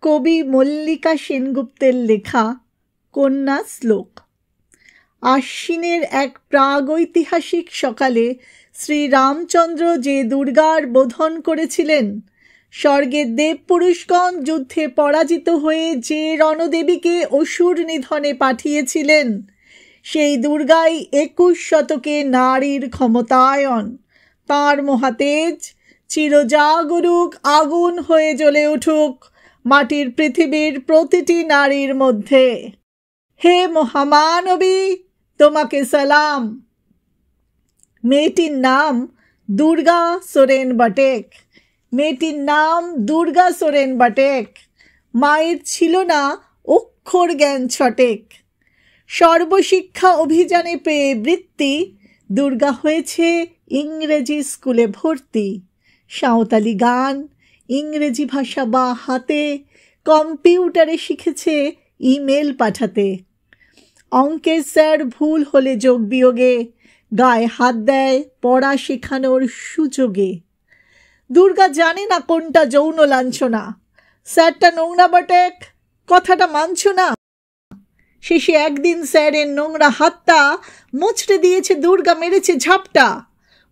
কবি মল্লিকা সেনগুপ্তের লেখা কন্যা শ্লোক। আশ্বিনের এক প্রাগৈতিহাসিক সকালে শ্রীরামচন্দ্র যে দুর্গার বোধন করেছিলেন, স্বর্গের দেবপুরুষগণ যুদ্ধে পরাজিত হয়ে যে রণদেবীকে অসুর নিধনে পাঠিয়েছিলেন, সেই দুর্গাই 21 শতকে নারীর ক্ষমতায়ন। তাঁর মহাতেজ চিরজাগরুক আগুন হয়ে জ্বলে উঠুক মাটির পৃথিবীর প্রতিটি নারীর মধ্যে। হে মহামানবী, তোমাকে সালাম। মেয়েটির নাম দুর্গা সোরেন বটেক। মেয়েটির নাম দুর্গা সোরেন বটেক। মায়ের ছিল না অক্ষর জ্ঞান ছটেক। সর্বশিক্ষা অভিযানে পেয়ে বৃত্তি, দুর্গা হয়েছে ইংরেজি স্কুলে ভর্তি। সাঁওতালি গান, ইংরেজি ভাষা বা হাতে, কম্পিউটারে শিখেছে ইমেল পাঠাতে। অঙ্কের স্যার ভুল হলে যোগ বিয়োগে গায়ে হাত দেয় পড়া শেখানোর সুযোগে। দুর্গা জানে না কোনটা যৌন লাঞ্ছনা। স্যারটা নোংরা বটেক, কথাটা মানছ না? শেষে একদিন স্যারের নোংরা হাতটা মুচড়ে দিয়েছে দুর্গা, মেরেছে ঝাপটা।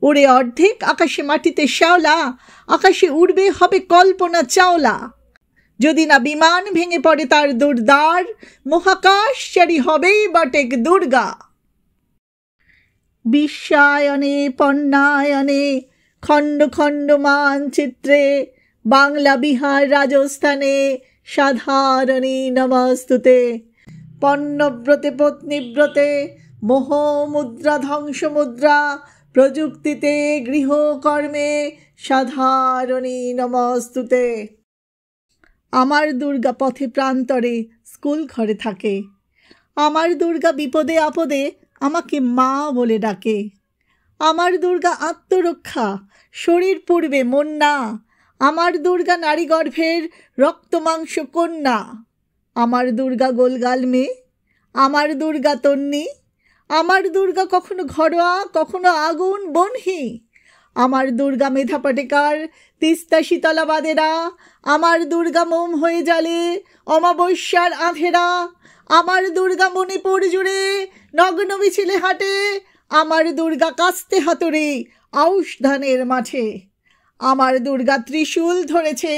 ওরে অর্ধেক আকাশে মাটিতে শ্যাওলা, আকাশে উড়বে হবে কল্পনা চাওলা। যদি না বিমান ভেঙে পড়ে তার দুর্দার, মহাকাশচারী হবেই বটেক দুর্গা। বিশ্বায়নে পণ্যায়নে খণ্ড খণ্ড মানচিত্রে, বাংলা বিহার রাজস্থানে সাধারণী নমস্তুতে। পণ্যব্রতে পত্নীব্রতে মোহ মুদ্রা ধ্বংস মুদ্রা, প্রযুক্তিতে গৃহকর্মে সাধারণী নমস্তুতে। আমার দুর্গা পথে প্রান্তরে স্কুল ঘরে থাকে। আমার দুর্গা বিপদে আপদে আমাকে মা বলে ডাকে। আমার দুর্গা আত্মরক্ষা, শরীর পূর্বে মন না। আমার দুর্গা নারী গর্ভের রক্ত মাংস কন্যা। আমার দুর্গা গোলগাল মেয়ে, আমার দুর্গা তন্নি। আমার দুর্গা কখনো ঘরোয়া, কখনো আগুন বনহি। আমার দুর্গা মেধা পাটেকার, তিস্তা শীতলা বাদেরা। আমার দুর্গা মোম হয়ে জ্বালে অমাবস্যার আঁধেরা। আমার দুর্গা মণিপুর জুড়ে নগ্ন মিছিলে হাঁটে। আমার দুর্গা কাস্তে হাতুড়ি আউশ ধানের মাঠে। আমার দুর্গা ত্রিশূল ধরেছে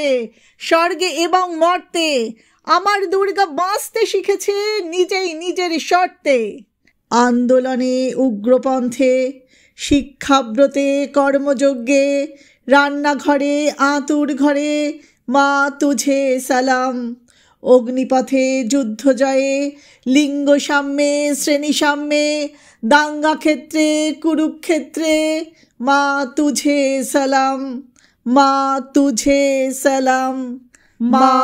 স্বর্গে এবং মর্তে। আমার দুর্গা বাঁচতে শিখেছে নিজেই নিজের শর্তে। আন্দোলনে উগ্রপন্থে, শিক্ষাব্রতে কর্মযজ্ঞে, রান্নাঘরে আঁতুর ঘরে মা তুঝে সালাম। অগ্নিপথে যুদ্ধ জয়ে, লিঙ্গ সাম্যে শ্রেণী সাম্যে, দাঙ্গা ক্ষেত্রে কুরুক্ষেত্রে মা তুঝে সালাম। মা তুঝে সালাম, মা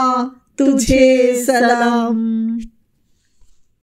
তুঝে সালাম।